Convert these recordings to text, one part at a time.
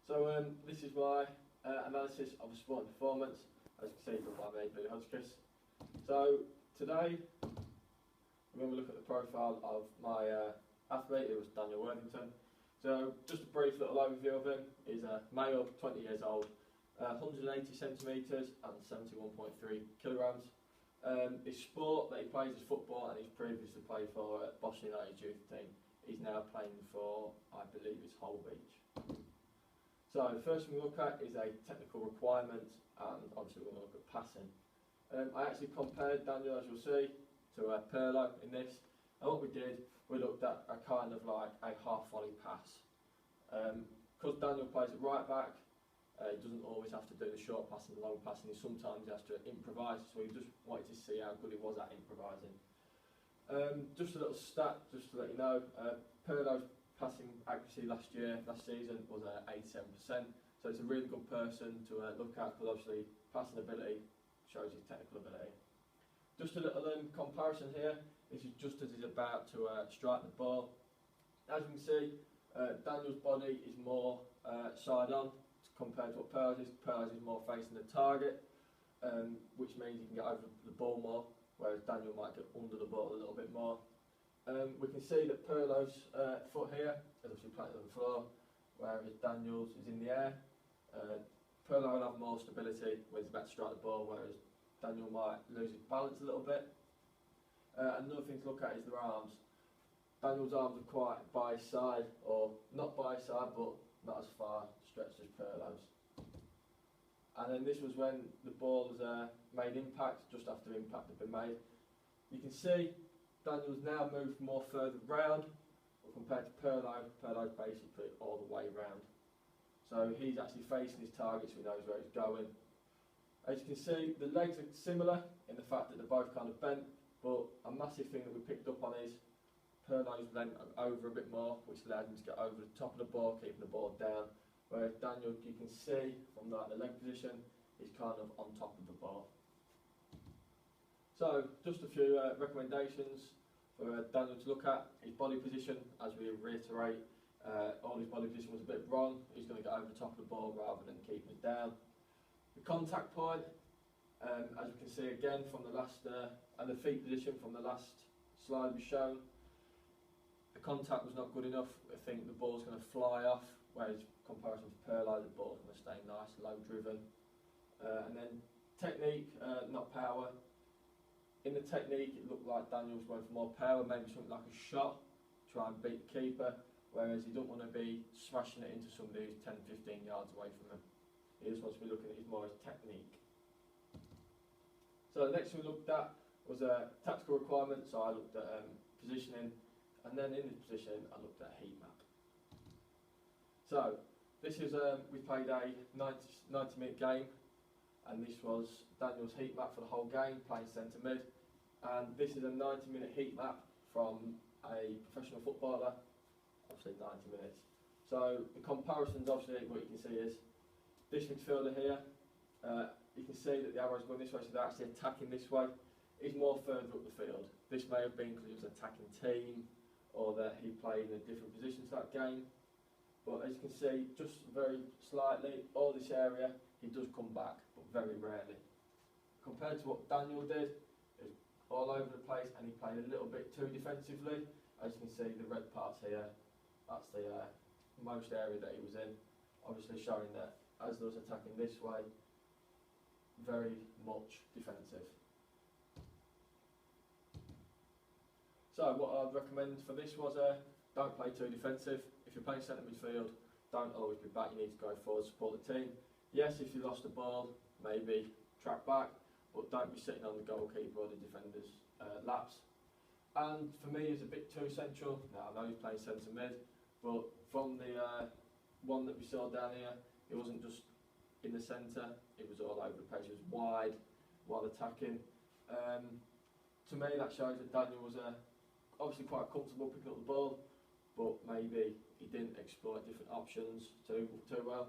This is my analysis of a sport and performance, as you can see done by me, Billy Hodgkiss. So today we're going to look at the profile of my athlete. It was Daniel Worthington. So just a brief little overview of him. He's a male, 20 years old, 180 centimetres and 71.3 kilograms. His sport that he plays is football, and he's previously played for Boston United youth team. He's now playing for, I believe it's Hull Beach. So the first thing we look at is a technical requirement, and obviously we're going to look at passing. I actually compared Daniel, as you'll see, to Pirlo in this, and what we did, we looked at a kind of like a half volley pass. Because Daniel plays at right back, he doesn't always have to do the short passing, the long passing, sometimes he has to improvise, so we just wanted to see how good he was at improvising. Just a little stat, just to let you know, Pirlo's passing accuracy last season was 87%, so it's a really good person to look at, because obviously passing ability shows his technical ability. Just a little comparison here. This is just as he's about to strike the ball. As you can see, Daniel's body is more side on compared to what Pirlo's is. Pirlo's is more facing the target, which means he can get over the ball more, whereas Daniel might get under the ball a little bit more. We can see that Pirlo's foot here is obviously planted on the floor, whereas Daniel's is in the air. Pirlo will have more stability when he's about to strike the ball, whereas Daniel might lose his balance a little bit. Another thing to look at is their arms. Daniel's arms are quite by his side, or not by his side, but not as far stretched as Pirlo's. And then this was when the ball was made impact, just after impact had been made. You can see Daniel's now moved more further round, but compared to Pirlo's basically all the way round. So he's actually facing his target, so he knows where he's going. As you can see, the legs are similar in the fact that they're both kind of bent, but a massive thing that we picked up on is Pirlo's bent over a bit more, which allows him to get over the top of the ball, keeping the ball down. Whereas Daniel, you can see from the leg position, is kind of on top of the ball. So, just a few recommendations for Daniel to look at. His body position, as we reiterate, all his body position was a bit wrong. He's going to get over the top of the ball rather than keeping it down. The contact point, as you can see again from the last, and the feet position from the last slide we shown, the contact was not good enough. I think the ball's going to fly off, whereas comparison to Pirlo, the ball's going to stay nice, low driven. And then technique, not power. In the technique, it looked like Daniel was going for more power, maybe something like a shot, try and beat the keeper, whereas he don't want to be smashing it into somebody who's 10-15 yards away from him. He just wants to be looking at it more as technique. So the next thing we looked at was tactical requirements. So I looked at positioning, and then in the positioning I looked at heat map. So this is we played a 90-minute game, and this was Daniel's heat map for the whole game, playing centre mid. And this is a 90-minute heat map from a professional footballer, obviously 90 minutes. So the comparisons, obviously, what you can see is this midfielder here, you can see that the arrow's going this way, so they're actually attacking this way. He's more further up the field. This may have been because he was an attacking team, or that he played in a different position to that game. But as you can see, just very slightly, all this area, he does come back, but very rarely. Compared to what Daniel did, it was all over the place, and he played a little bit too defensively. As you can see, the red parts here, that's the most area that he was in, obviously showing that as those attacking this way, very much defensive. So what I'd recommend for this was don't play too defensive. If you're playing centre midfield, don't always be back, you need to go forward, support the team. Yes, if you lost the ball, maybe track back, but don't be sitting on the goalkeeper or the defender's laps. And for me, it's a bit too central. Now I know he's playing centre mid, but from the one that we saw down here, it wasn't just in the centre, it was all over the place. It was wide while attacking. To me, that shows that Daniel was obviously quite comfortable picking up the ball, but maybe he didn't exploit different options too well.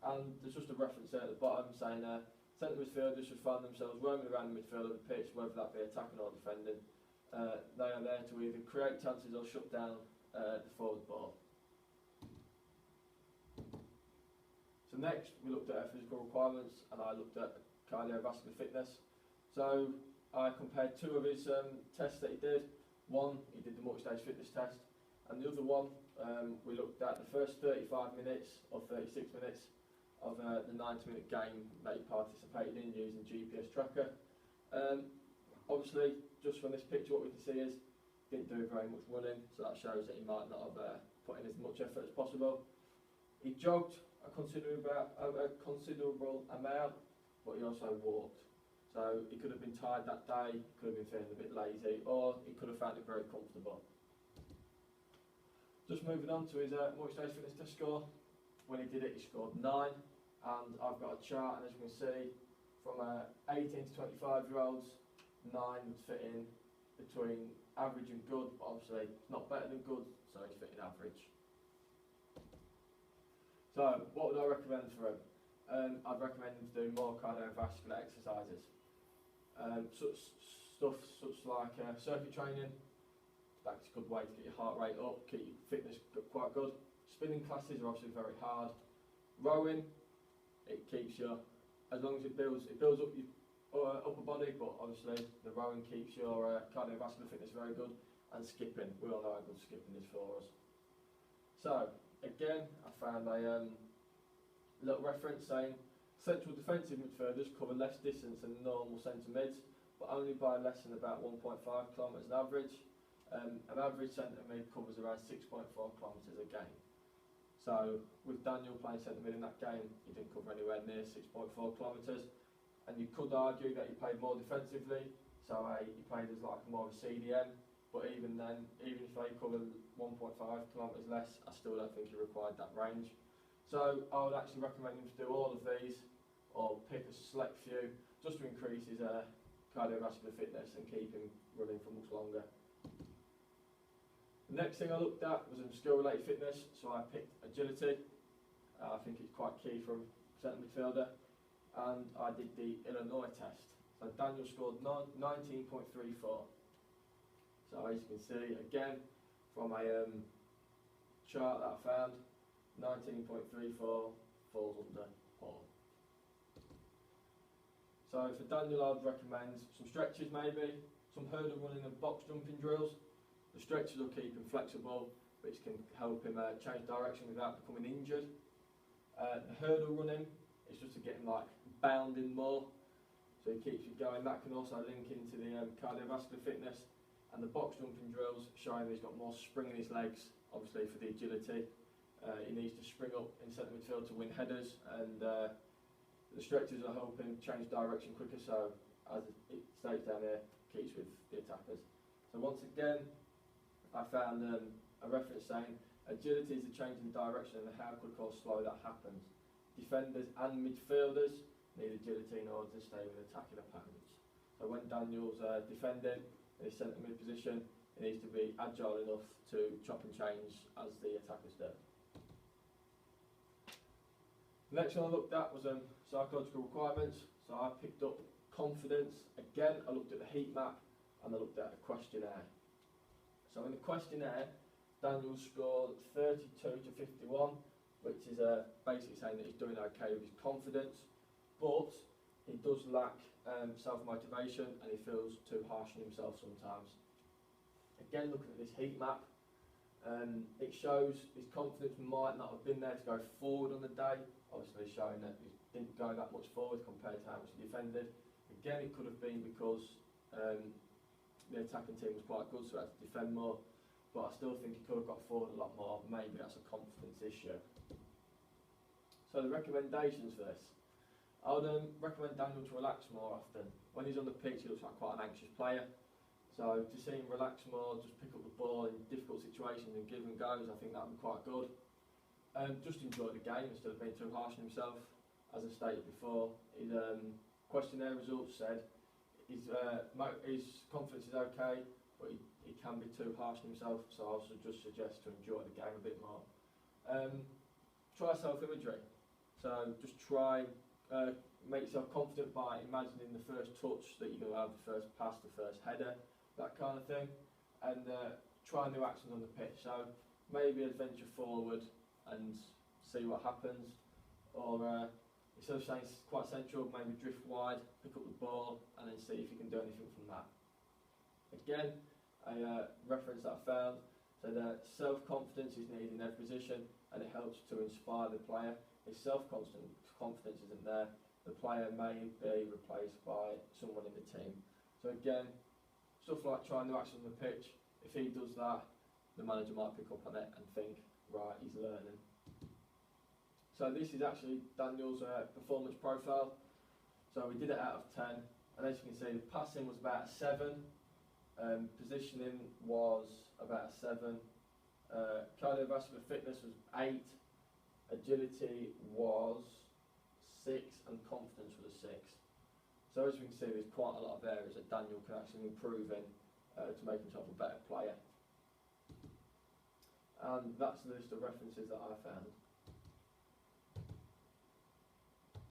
And there's just a reference there at the bottom saying centre midfielders should find themselves roaming around the midfield of the pitch, whether that be attacking or defending. They are there to either create chances or shut down the forward ball. So next we looked at physical requirements, and I looked at cardiovascular fitness. So I compared two of his tests that he did. One, he did the multi-stage fitness test, and the other one, we looked at the first 35 minutes or 36 minutes of the 90-minute game that he participated in using GPS tracker. Obviously, just from this picture, what we can see is he didn't do very much running, so that shows that he might not have put in as much effort as possible. He jogged a considerable amount, but he also walked. So he could have been tired that day, he could have been feeling a bit lazy, or he could have found it very comfortable. Just moving on to his multi-stage fitness test score. When he did it, he scored 9, and I've got a chart, and as you can see, from 18 to 25-year-olds, 9 would fit in between average and good, but obviously it's not better than good, so he's fitting average. So, what would I recommend for him? I'd recommend him to do more cardiovascular exercises. Stuff such like circuit training. That's a good way to get your heart rate up, keep your fitness quite good. Spinning classes are obviously very hard. Rowing, it keeps you, as long as it builds up your upper body, but obviously the rowing keeps your cardiovascular fitness very good. And skipping, we all know how good skipping is for us. So, again, I found a little reference saying central defensive midfielders cover less distance than normal centre mids, but only by less than about 1.5 kilometres on average. An average centre mid covers around 6.4 kilometres a game. So with Daniel playing centre mid in that game, he didn't cover anywhere near 6.4 kilometres, and you could argue that he played more defensively, so he played as like more of a CDM, but even then, even if they covered 1.5 kilometres less, I still don't think he required that range. So I would actually recommend him to do all of these, or pick a select few, just to increase his cardiovascular fitness and keep him running for much longer. The next thing I looked at was skill-related fitness, so I picked agility. I think it's quite key for a centre midfielder, and I did the Illinois test. So Daniel scored 19.34. So as you can see, again, from a chart that I found, 19.34 falls under Paul. So for Daniel, I'd recommend some stretches maybe, some hurdle running and box jumping drills. The stretches will keep him flexible, which can help him change direction without becoming injured. The hurdle running is just to get him like bounding more, so he keeps you going. That can also link into the cardiovascular fitness. And the box jumping drills show him he's got more spring in his legs, obviously for the agility. He needs to spring up in centre midfield to win headers, and the stretches will help him change direction quicker, so as it states down there, keeps with the attackers. So once again, I found a reference saying agility is a change in direction and how quick or slow that happens. Defenders and midfielders need agility in order to stay with attacking opponents. So when Daniel's defending in his centre mid position, he needs to be agile enough to chop and change as the attackers do. The next one I looked at was psychological requirements. So I picked up confidence. Again, I looked at the heat map and I looked at a questionnaire. So in the questionnaire, Daniel scored 32 to 51, which is basically saying that he's doing okay with his confidence, but he does lack self-motivation and he feels too harsh on himself sometimes. Again, looking at this heat map, it shows his confidence might not have been there to go forward on the day, obviously showing that he didn't go that much forward compared to how much he defended. Again, it could have been because the attacking team was quite good, so he had to defend more, but I still think he could have got forward a lot more. Maybe that's a confidence issue. So the recommendations for this, I would recommend Daniel to relax more often. When he's on the pitch, he looks like quite an anxious player, so to see him relax more, just pick up the ball in difficult situations and give him goes, I think that would be quite good. Just enjoy the game instead of being too harsh on himself. As I stated before, his questionnaire results said his confidence is okay, but he can be too harsh on himself, so I would just suggest to enjoy the game a bit more. Try self-imagery, so just try make yourself confident by imagining the first touch that you're going to have, the first pass, the first header, that kind of thing, and try new actions on the pitch. So maybe adventure forward and see what happens, or instead of staying quite central, maybe drift wide, pick up the ball, and then see if you can do anything from that. Again, a reference that I found said that self-confidence is needed in every position, and it helps to inspire the player. If self-confidence isn't there, the player may be replaced by someone in the team. So again, stuff like trying new action on the pitch, if he does that, the manager might pick up on it and think, right, he's learning. So this is actually Daniel's performance profile. So we did it out of 10, and as you can see, the passing was about a 7, positioning was about a 7, cardiovascular fitness was 8, agility was 6, and confidence was a 6. So as you can see, there's quite a lot of areas that Daniel can actually improve in to make himself a better player. And that's the list of references that I found.